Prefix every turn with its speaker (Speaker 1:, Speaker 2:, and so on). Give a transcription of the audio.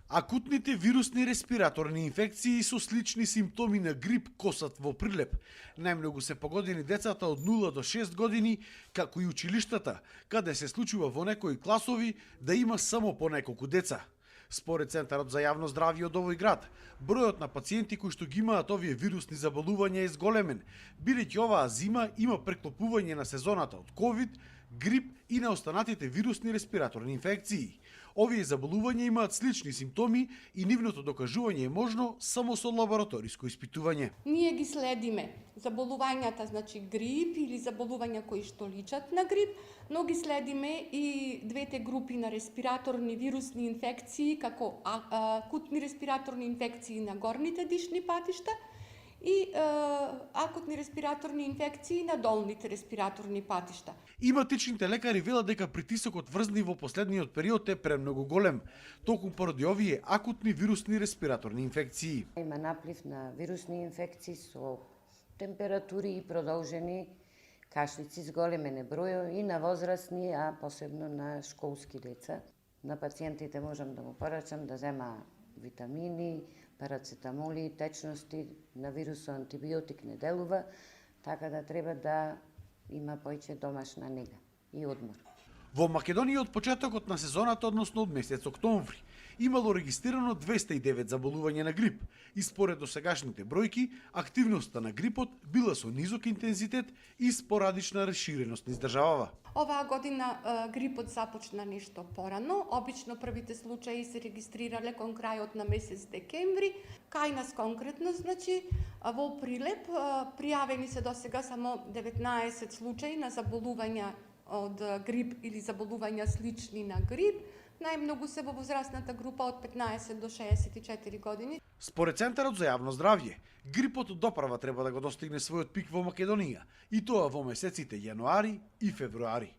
Speaker 1: Акутните вирусни респираторни инфекции со слични симптоми на грип косат во прилеп. Најмногу се погодени децата од 0 до 6 години, како и училиштата, каде се случува во некои класови да има само по неколку деца. Според Центарот за јавно здравје од овој град, бројот на пациенти кои што ги имаат овие вирусни заболувања е зголемен, бидејќи оваа зима има преклопување на сезоната од ковид, грип и на останатите вирусни респираторни инфекции. Овие заболувања имаат слични симптоми и нивното докажување е можно само со лабораториско испитување.
Speaker 2: Ние ги следиме заболувањата, значи грип или заболувања кои што личат на грип, но ги следиме и двете групи на респираторни вирусни инфекции, како акутни респираторни инфекции на горните дишни патишта и акутни респираторни инфекции на долните респираторни патишта.
Speaker 1: Иматичните лекари велат дека притисокот врз во последниот период е премногу голем, токму поради овие акутни вирусни респираторни инфекции.
Speaker 3: Има наплив на вирусни инфекции со температури и продолжени кашлици, зголемен е број и на возрастни, а посебно на школски деца. На пациентите можам да му порачам да зема витамини, парацетамоли, течности, на вирусот антибиотик не делува, така да треба да има поиќе домашна нега и одмор.
Speaker 1: Во Македонија од почетокот на сезоната, односно од месец октомври, имало регистрирано 209 заболувања на грип и според досегашните бројки, активноста на грипот била со низок интензитет и спорадична расширеност низ државава.
Speaker 2: Оваа година грипот започна нешто порано. Обично првите случаи се регистрирале кон крајот на месец декември. Кај нас конкретно, значи, во Прилеп пријавени се досега само 19 случаи на заболувања од грип или заболувања слични на грип. Најмногу се во возрастната група од 15 до 64 години.
Speaker 1: Според Центарот за јавно здравје, грипот допрва треба да го достигне својот пик во Македонија, и тоа во месеците јануари и февруари.